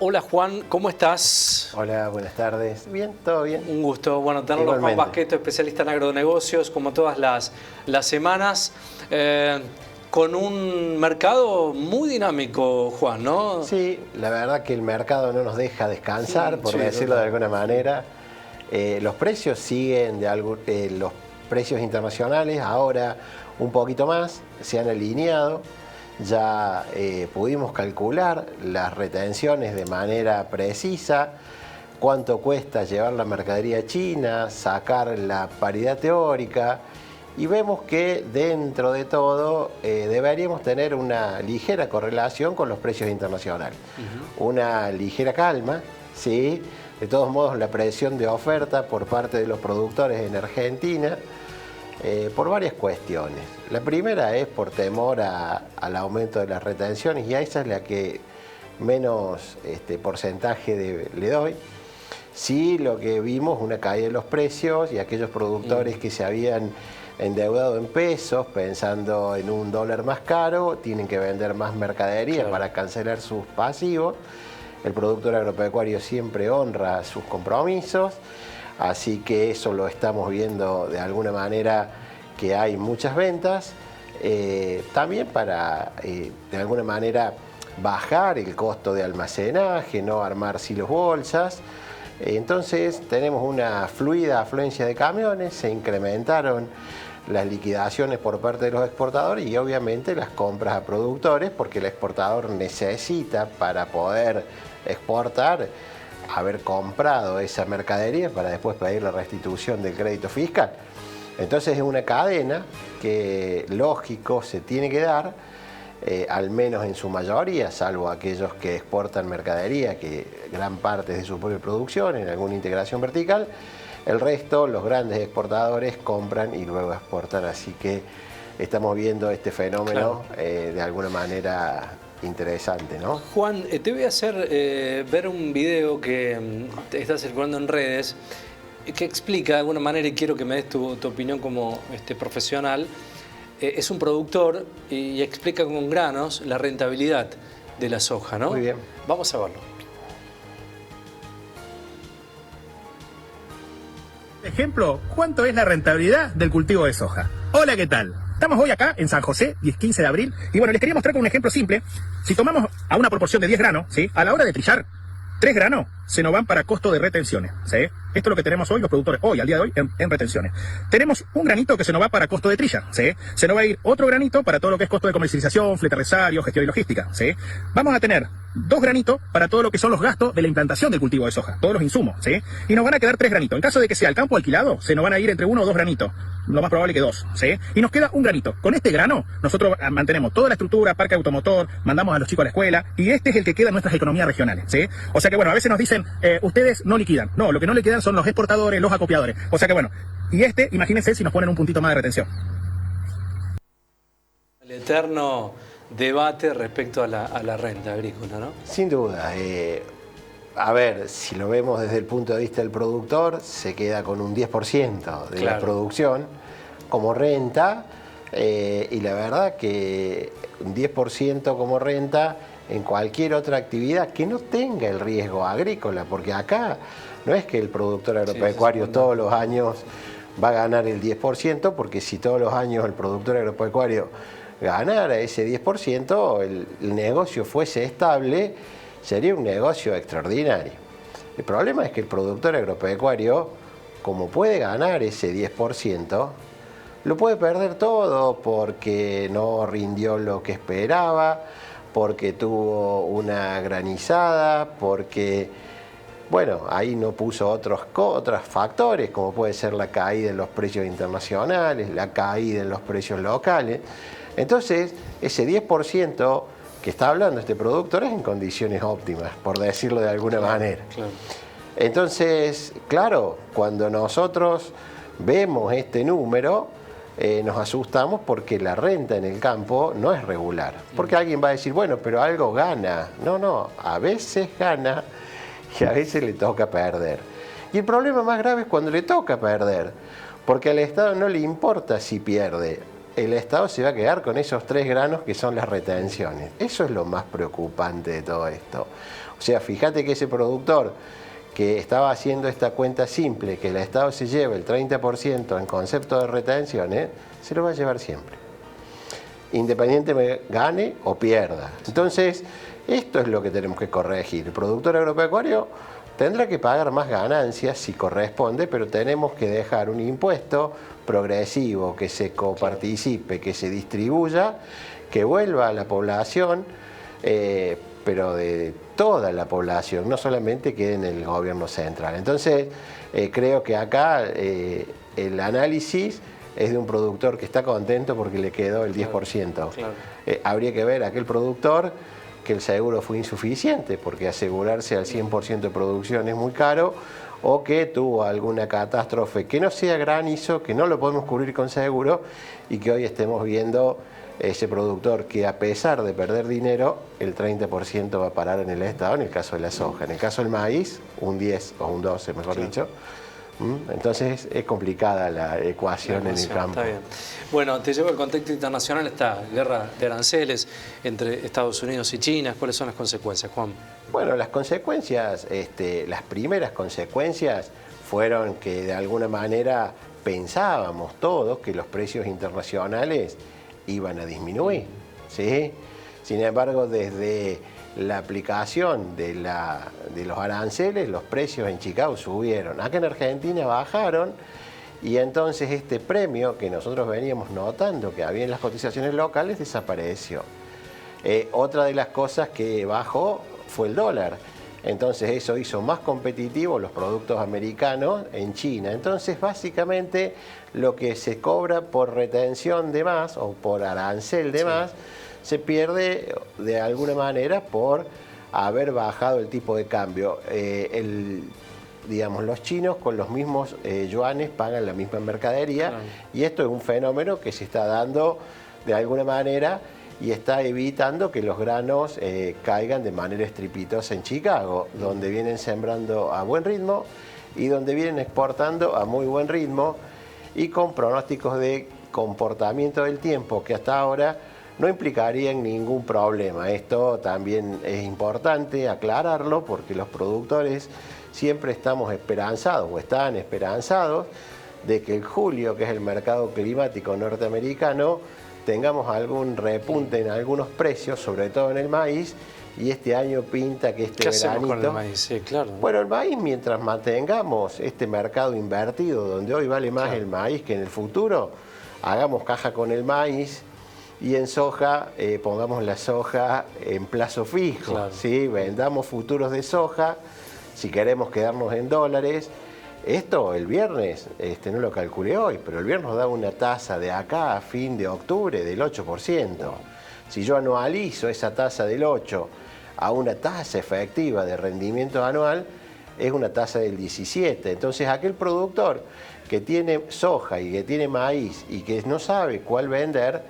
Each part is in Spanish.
Hola Juan, ¿cómo estás? Hola, buenas tardes. Bien, todo bien. Un gusto, bueno, tenerlo. Juan Basqueto, especialista en agronegocios, como todas las semanas, con un mercado muy dinámico, Juan, ¿no? Sí, la verdad que el mercado no nos deja descansar, por decirlo de alguna manera. Los precios siguen los precios internacionales, ahora un poquito más, se han alineado. Ya pudimos calcular las retenciones de manera precisa, cuánto cuesta llevar la mercadería a China, sacar la paridad teórica, y vemos que dentro de todo deberíamos tener una ligera correlación con los precios internacionales. Una ligera calma, ¿sí? De todos modos, la presión de oferta por parte de los productores en Argentina, por varias cuestiones. La primera es por temor al aumento de las retenciones, y a esa es la que menos porcentaje le doy. Sí, lo que vimos, una caída de los precios, y aquellos productores que se habían endeudado en pesos pensando en un dólar más caro, tienen que vender más mercadería para cancelar sus pasivos. El productor agropecuario siempre honra sus compromisos, así que eso lo estamos viendo de alguna manera, que hay muchas ventas, también para de alguna manera bajar el costo de almacenaje, no armar silos bolsas. Entonces tenemos una fluida afluencia de camiones, se incrementaron las liquidaciones por parte de los exportadores y obviamente las compras a productores, porque el exportador necesita, para poder exportar, haber comprado esa mercadería para después pedir la restitución del crédito fiscal. Entonces es una cadena que, lógico, se tiene que dar, al menos en su mayoría, salvo aquellos que exportan mercadería, que gran parte es de su propia producción, en alguna integración vertical. El resto, los grandes exportadores, compran y luego exportan, así que estamos viendo este fenómeno de alguna manera interesante, ¿no? Juan, te voy a hacer ver un video que está circulando en redes, que explica de alguna manera, y quiero que me des tu opinión como profesional. Es un productor y explica con granos la rentabilidad de la soja, ¿no? Muy bien. Vamos a verlo. Ejemplo, ¿cuánto es la rentabilidad del cultivo de soja? Hola, ¿qué tal? Estamos hoy acá en San José, 10-15 de abril, y bueno, les quería mostrar con un ejemplo simple. Si tomamos a una proporción de 10 granos, ¿sí? A la hora de trillar, 3 granos se nos van para costo de retenciones, ¿sí? Esto es lo que tenemos hoy los productores, hoy, al día de hoy, en retenciones. Tenemos un granito que se nos va para costo de trilla, ¿sí? Se nos va a ir otro granito para todo lo que es costo de comercialización, flete resario, gestión y logística, ¿sí? Vamos a tener 2 granitos para todo lo que son los gastos de la implantación del cultivo de soja, todos los insumos, ¿sí? Y nos van a quedar 3 granitos. En caso de que sea el campo alquilado, se nos van a ir entre 1 o 2 granitos. Lo más probable que 2, ¿sí? Y nos queda un granito. Con este grano, nosotros mantenemos toda la estructura, parque automotor, mandamos a los chicos a la escuela, y este es el que queda en nuestras economías regionales, ¿sí? O sea que, bueno, a veces nos dicen, ustedes no liquidan. No, lo que no liquidan son los exportadores, los acopiadores. O sea que, bueno, y imagínense si nos ponen un puntito más de retención. El eterno debate respecto a la renta agrícola, ¿no? Sin duda. A ver, si lo vemos desde el punto de vista del productor, se queda con un 10% de la producción como renta, y la verdad que un 10% como renta en cualquier otra actividad que no tenga el riesgo agrícola, porque acá no es que el productor agropecuario todos los años va a ganar el 10%, porque si todos los años el productor agropecuario ganara ese 10%, el negocio fuese estable, sería un negocio extraordinario. El problema es que el productor agropecuario, como puede ganar ese 10%, lo puede perder todo porque no rindió lo que esperaba, porque tuvo una granizada, porque, bueno, ahí no puso otros factores, como puede ser la caída en los precios internacionales, la caída en los precios locales. Entonces, ese 10% que está hablando este productor es en condiciones óptimas, por decirlo de alguna manera. Entonces, claro, cuando nosotros vemos este número, nos asustamos porque la renta en el campo no es regular. Porque alguien va a decir, bueno, pero algo gana. No, a veces gana y a veces le toca perder. Y el problema más grave es cuando le toca perder, porque al Estado no le importa si pierde. el Estado se va a quedar con esos 3 granos que son las retenciones. Eso es lo más preocupante de todo esto. O sea, fíjate que ese productor que estaba haciendo esta cuenta simple, que el Estado se lleve el 30% en concepto de retenciones, se lo va a llevar siempre, independientemente gane o pierda. Entonces, esto es lo que tenemos que corregir. El productor agropecuario tendrá que pagar más ganancias si corresponde, pero tenemos que dejar un impuesto progresivo, que se coparticipe, que se distribuya, que vuelva a la población, pero de toda la población, no solamente quede en el gobierno central. Entonces, creo que acá el análisis es de un productor que está contento porque le quedó el 10%. Claro. Habría que ver a aquel productor que el seguro fue insuficiente, porque asegurarse al 100% de producción es muy caro, o que tuvo alguna catástrofe que no sea granizo, que no lo podemos cubrir con seguro, y que hoy estemos viendo ese productor que, a pesar de perder dinero, el 30% va a parar en el Estado, en el caso de la soja. En el caso del maíz, un 10 o un 12, mejor dicho. Entonces es complicada la ecuación en el campo. Está bien. Bueno, te llevo al contexto internacional, esta guerra de aranceles entre Estados Unidos y China. ¿Cuáles son las consecuencias, Juan? Bueno, las consecuencias, las primeras consecuencias fueron que de alguna manera pensábamos todos que los precios internacionales iban a disminuir, ¿sí? Sin embargo, desde la aplicación de los aranceles, los precios en Chicago subieron. Acá en Argentina bajaron, y entonces este premio que nosotros veníamos notando que había en las cotizaciones locales desapareció. Otra de las cosas que bajó fue el dólar. Entonces eso hizo más competitivos los productos americanos en China. Entonces básicamente lo que se cobra por retención de más o por arancel de más se pierde de alguna manera por haber bajado el tipo de cambio. Digamos, los chinos con los mismos yuanes pagan la misma mercadería, claro. Y esto es un fenómeno que se está dando de alguna manera y está evitando que los granos caigan de manera estrepitosa en Chicago, donde vienen sembrando a buen ritmo y donde vienen exportando a muy buen ritmo, y con pronósticos de comportamiento del tiempo que hasta ahora no implicarían ningún problema. Esto también es importante aclararlo, porque los productores siempre estamos esperanzados o están esperanzados de que el julio, que es el mercado climático norteamericano, tengamos algún repunte en algunos precios, sobre todo en el maíz, y este año pinta que este veranito... ¿Qué hacemos con el maíz? Sí, claro. Bueno, el maíz, mientras mantengamos este mercado invertido, donde hoy vale más el maíz que en el futuro, hagamos caja con el maíz, y en soja, pongamos la soja en plazo fijo, claro. ¿Sí? Vendamos futuros de soja, si queremos quedarnos en dólares. Esto el viernes, no lo calculé hoy, pero el viernes nos da una tasa de acá a fin de octubre del 8%. Si yo anualizo esa tasa del 8 a una tasa efectiva de rendimiento anual, es una tasa del 17. Entonces aquel productor que tiene soja y que tiene maíz y que no sabe cuál vender,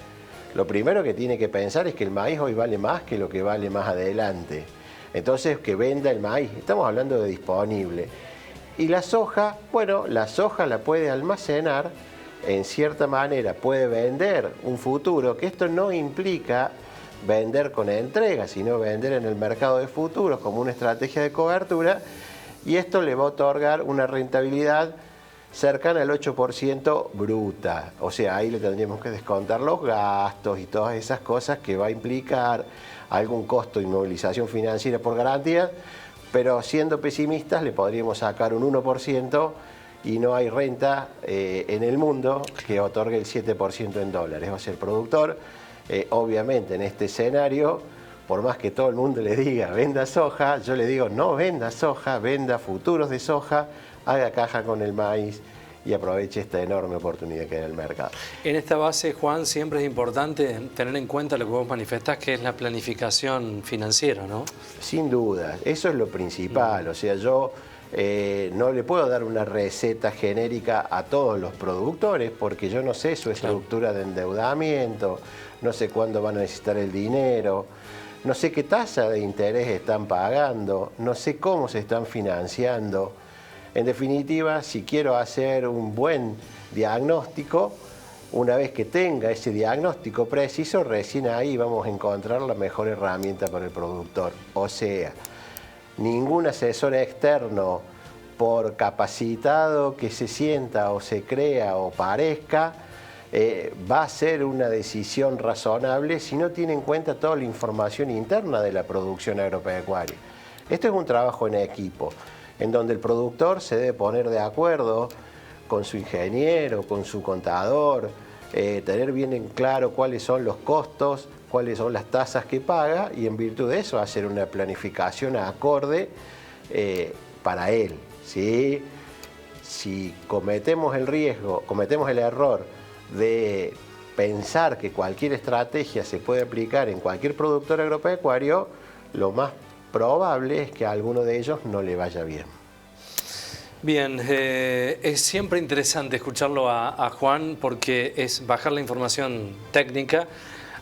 lo primero que tiene que pensar es que el maíz hoy vale más que lo que vale más adelante. Entonces, que venda el maíz. Estamos hablando de disponible. Y la soja, bueno, la soja la puede almacenar, en cierta manera puede vender un futuro, que esto no implica vender con entrega, sino vender en el mercado de futuros como una estrategia de cobertura, y esto le va a otorgar una rentabilidad cercana al 8% bruta. O sea, ahí le tendríamos que descontar los gastos y todas esas cosas que va a implicar algún costo de inmovilización financiera por garantía, pero siendo pesimistas le podríamos sacar un 1%, y no hay renta en el mundo que otorgue el 7% en dólares. O sea, el productor, obviamente en este escenario, por más que todo el mundo le diga venda soja, yo le digo no venda soja, venda futuros de soja, haga caja con el maíz y aproveche esta enorme oportunidad que hay en el mercado. En esta base, Juan, siempre es importante tener en cuenta lo que vos manifestás, que es la planificación financiera, ¿no? Sin duda, eso es lo principal. O sea, yo no le puedo dar una receta genérica a todos los productores, porque yo no sé su estructura de endeudamiento, no sé cuándo van a necesitar el dinero, no sé qué tasa de interés están pagando, no sé cómo se están financiando. En definitiva, si quiero hacer un buen diagnóstico, Una vez que tenga ese diagnóstico preciso, recién ahí vamos a encontrar la mejor herramienta para el productor. O sea, ningún asesor externo, por capacitado que se sienta o se crea o parezca, va a ser una decisión razonable si no tiene en cuenta toda la información interna de la producción agropecuaria. Esto es un trabajo en equipo, en donde el productor se debe poner de acuerdo con su ingeniero, con su contador, tener bien en claro cuáles son los costos, cuáles son las tasas que paga y en virtud de eso hacer una planificación acorde para él, ¿sí? Si cometemos el riesgo, cometemos el error de pensar que cualquier estrategia se puede aplicar en cualquier productor agropecuario, lo más probable es que a alguno de ellos no le vaya bien. Bien, es siempre interesante escucharlo a Juan porque es bajar la información técnica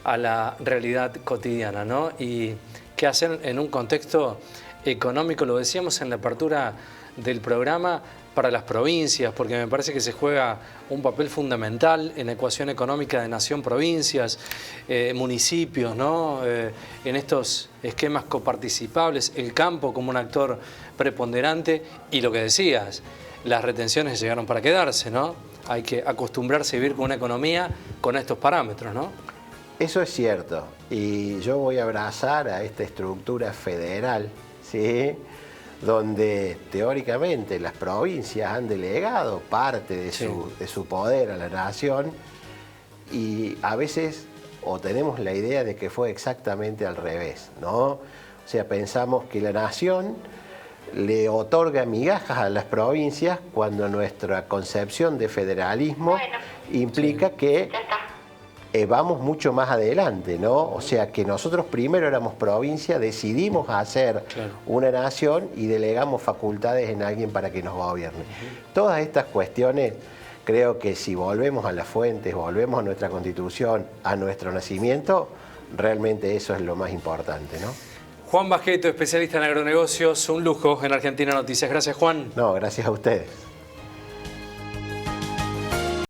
a la realidad cotidiana, ¿no? Y qué hacer en un contexto económico, lo decíamos en la apertura del programa, para las provincias, porque me parece que se juega un papel fundamental en la ecuación económica de nación-provincias, municipios, ¿no? En estos esquemas coparticipables, el campo como un actor preponderante y lo que decías, las retenciones llegaron para quedarse, ¿no? Hay que acostumbrarse a vivir con una economía con estos parámetros, ¿no? Eso es cierto, y yo voy a abrazar a esta estructura federal, ¿sí?, donde teóricamente las provincias han delegado parte de su poder a la nación y a veces o tenemos la idea de que fue exactamente al revés, ¿no? O sea, pensamos que la nación le otorga migajas a las provincias cuando nuestra concepción de federalismo implica que vamos mucho más adelante, ¿no? O sea, que nosotros primero éramos provincia, decidimos hacer una nación y delegamos facultades en alguien para que nos gobierne. Todas estas cuestiones, creo que si volvemos a las fuentes, volvemos a nuestra Constitución, a nuestro nacimiento, realmente eso es lo más importante, ¿no? Juan Bajeto, especialista en agronegocios, un lujo en Argentina Noticias. Gracias, Juan. No, gracias a ustedes.